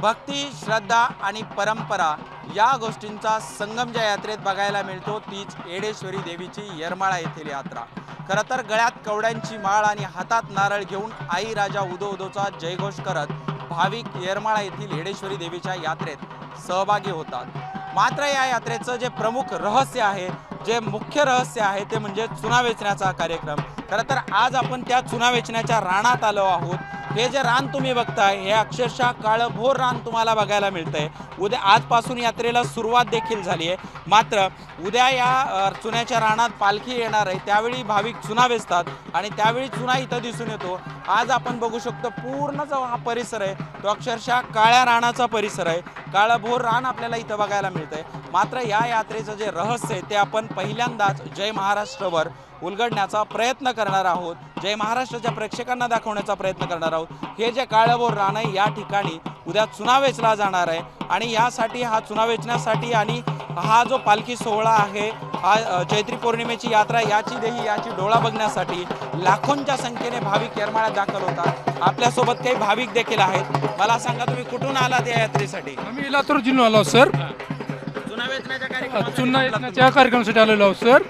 भक्ती, श्रद्धा आणि परंपरा या गोष्टींचा संगम ज्या यात्रेत बघायला मिळतो तीच येडेश्वरी देवीची येरमाळा येथील यात्रा। खरं तर गळ्यात कवड्यांची माळ आणि हातात नारळ घेऊन आई राजा उदो उदोचा जयघोष करत भाविक येरमाळा येथील येडेश्वरी देवीच्या यात्रेत सहभागी होतात। मात्र या यात्रेचं जे प्रमुख रहस्य आहे, जे मुख्य रहस्य आहे ते म्हणजे चुना वेचण्याचा कार्यक्रम। खरं तर आज आपण त्या चुना वेचण्याच्या रानात आलो आहोत। हे जे रान तुम्ही बघताय हे अक्षरशः काळभोर रान तुम्हाला बघायला मिळतंय। उद्या आजपासून यात्रेला सुरुवात देखील झाली आहे। मात्र उद्या या चुन्याच्या रानात पालखी येणार आहे, त्यावेळी भाविक चुना वेचतात आणि त्यावेळी चुना इथं दिसून येतो। आज आपण बघू शकतो पूर्ण जो हा परिसर आहे तो अक्षरशः काळ्या रानाचा परिसर आहे। काळभोर रान आपल्याला इथं बघायला मिळतंय। मात्र या यात्रेचं जे रहस्य आहे ते आपण पहिल्यांदाच जय महाराष्ट्रवर उलगडण्याचा प्रयत्न करणार आहोत। जय महाराष्ट्राच्या प्रेक्षकांना दाखवण्याचा प्रयत्न करणार आहोत। हे जे काळभोर रान आहे या ठिकाणी उद्या चुना वेचला जाणार आहे आणि यासाठी हा चुना वेचण्यासाठी आणि हा जो पालखी सोहळा आहे, हा चैत्री पौर्णिमेची यात्रा याची डोळा बघण्यासाठी लाखोंच्या संख्येने भाविक येरमाळ्यात दाखल होतात। आपल्यासोबत काही भाविक देखील आहेत। मला सांगा, तुम्ही कुठून आलात या यात्रेसाठी? आम्ही लातूर जिल्हा आलो सर। चुना वेचण्याच्या चुना वेचण्याच्या कार्यक्रमासाठी आलेलो आहोत सर।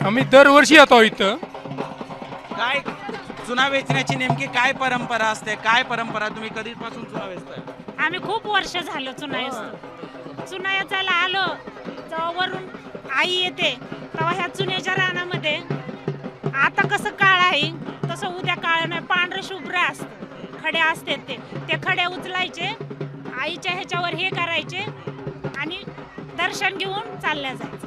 आम्ही दरवर्षी येतो इथं। काय चुना वेचण्याची नेमकी काय परंपरा असते? काय परंपरा, तुम्ही कधीपासून चुना वेचताय? आम्ही खूप वर्ष झालं चुना वेचतो। चुना वेचायला आलो तेव्हा वरून आई येते, तेव्हा ह्या चुन्याच्या रानामध्ये आता कसं काळ आहे तसं उद्या काळ नाही, पांढरं शुभ्र असतं, खडे असतात ते खडे उचलायचे, आईच्या ह्याच्यावर हे करायचे आणि दर्शन घेऊन चालल्या जायचं।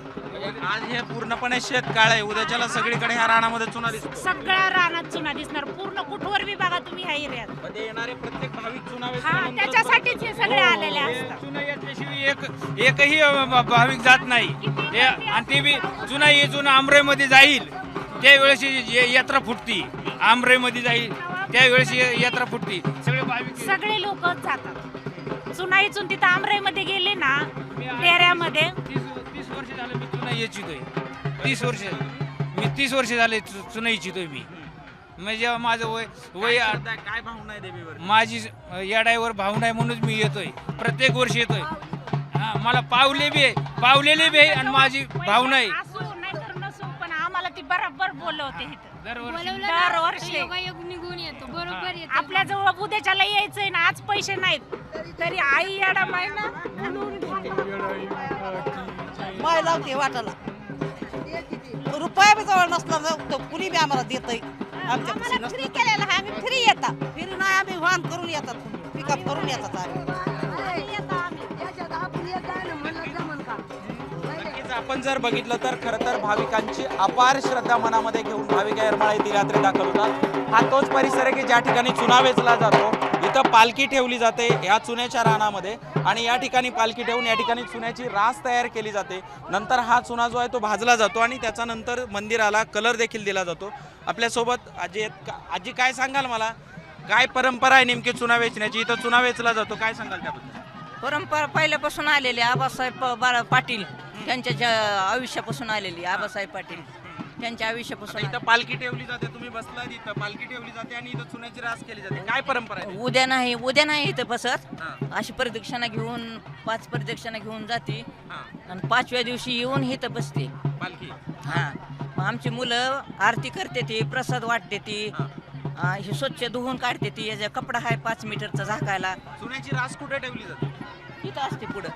आज हे पूर्णपणे शेतकाळ आहे, उद्याच्याला सगळीकडे ह्या रानामध्ये चुना दिसतो। सगळ्या रानात चुना दिसणार, पूर्ण कुठवर बी बघा तुम्ही ह्या एरियात। मध्ये येणारे प्रत्येक भाविक चुना हा, वेचल्यानंतर त्याच्यासाठीच हे सगळे आलेले असतात। चुना याच्याशिवाय एकही भाविक जात नाही। आणि ते बी चुना येचून आमरेमध्ये जाईल त्यावेळेस यात्रा फुटती, आमरेमध्ये जाईल त्यावेळेस यात्रा फुटती। सगळे भाविक सगळे लोक जातात चुना इचून तिथं आमराईमध्ये गेले ना डेऱ्यामध्ये। 30 वर्ष झालं मी चुना येचितोय। 30 वर्ष झाले चुना इच्छितोय मी। म्हणजे माझं वय काय भावना आहे देवीवर? माझी याडाईवर भावना आहे म्हणूनच मी येतोय, प्रत्येक वर्षी येतोय। हा, मला पावलेले बी आहे आणि माझी भावना आहे। असू नाहीतर नसू, पण आम्हाला ती बरोबर बोलवते इथं दरवर्षी निघून येतो बरोबर येतो। आपल्या जवळ उद्याच्याला यायचंय ना, आज पैसे नाहीत तरी आई याडा माय ना बोलवून घेते। माय लावते वाटाला, रुपया बी जवळ नसला तर कुणी बी आम्हाला देतय। आमच्या फ्री केलेलं आहे, आम्ही फ्री येतात। फ्री नाही, आम्ही वाहन करून येतात, पिकअप करून येतात आम्ही। नक्कीच आपण जर बघितलं तर खरं तर भाविकांची अपार श्रद्धा मनामध्ये घेऊन भाविक येरमाळा येथील यात्रेत दाखल होतात। हा तोच परिसर आहे की ज्या ठिकाणी चुना वेचला जातो। इथं पालखी ठेवली जाते या चुन्याच्या रानामध्ये आणि या ठिकाणी पालखी ठेवून या ठिकाणी चुन्याची रास तयार केली जाते। नंतर हा चुना जो आहे तो भाजला जातो आणि त्याचा नंतर मंदिराला कलर देखील दिला जातो। आपल्यासोबत आजी आहेत। आजी, काय सांगाल मला, काय परंपरा आहे नेमकी चुना वेचण्याची? इथं चुना वेचला जातो, काय सांगाल त्याबद्दल? परंपरा पहिल्यापासून आलेली आबासाहेब पाटील त्यांच्या आयुष्यापासून आलेली। आबासाहेब पाटील त्यांच्या आयुष्यापासून इथं पालखी ठेवली जाते, तुम्ही बसलात इथं, पालखी ठेवली जाते आणि इथं चुन्याची रास केली जाते। काय परंपरा आहे? उद्या नाही इथं बसत, अशी प्रदक्षिणा घेऊन 5 प्रदक्षिणा घेऊन जाते आणि 5व्या दिवशी येऊन इथं बसते पालखी। हा, मग आमची मुलं आरती करते, ती प्रसाद वाटते, ती हे स्वच्छ धुवून काढते, ती याचा कपडा आहे 5 मीटरचा झाकायला। चुन्याची रास कुठे ठेवली जाते? इथं असते पुढं।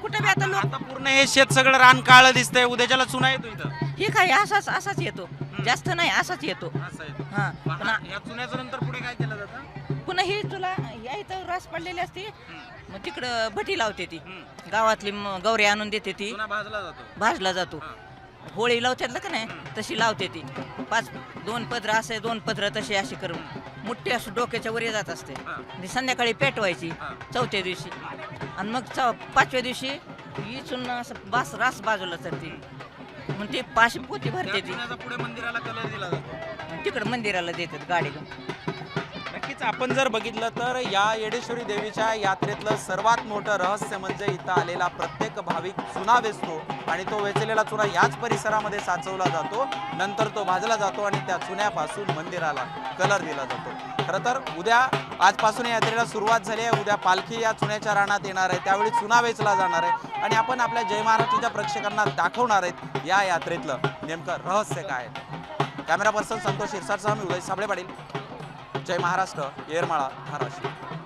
कुठे बी आता लोक आता पूर्ण हे शेत सगळं रान काळं दिसतंय, उद्याच्याला चुना येतो इथं? हे काय असाच येतो, जास्त नाही असाच येतो। असं आहे. हा, पण या चुन्याचं नंतर पुढे काय केलं जातं? पुन्हा ही तुला या इथं रास पडलेली असते, मग तिकडं भटी लावते ती, गावातली गौरी आणून देते, ती चुना भाजला जातो। भाजला जातो। होळी लावतात का नाही तशी लावते ती, 2 पदर असे 2 पदर तसे अशी करून मोठी असं डोक्याच्या वर जात असते। आणि संध्याकाळी पेटवायची 4थ्या दिवशी आणि मग 5व्या दिवशी इचून असं रास बाजूला चढते, मग ते 5 पोती भरते ती, पुढे मंदिराला कलर दिला जातो। तिकडं मंदिराला देतात गाडी घेऊन। नक्कीच आपण जर बघितलं तर या येडेश्वरी देवीच्या यात्रेतलं सर्वात मोठं रहस्य म्हणजे इथं आलेला प्रत्येक भाविक चुना वेचतो आणि तो वेचलेला चुना याच परिसरामध्ये साचवला जातो, नंतर तो भाजला जातो आणि त्या चुन्यापासून मंदिराला कलर दिला जातो. खरं तर आजपासून या यात्रेला सुरुवात झाली आहे. उद्या पालखी या चुन्याच्या रानात येणार आहे, त्यावेळी चुना वेचला जाणार आहे आणि आपण आपल्या जय महाराष्ट्राच्या प्रेक्षकांना दाखवणार आहेत या यात्रेतलं नेमकं रहस्य काय आहे. कॅमेरा पर्सन संतोष शिरसाटसह मी उदय साबळे पाटील, जय महाराष्ट्र, येरमाळा, धाराशिव.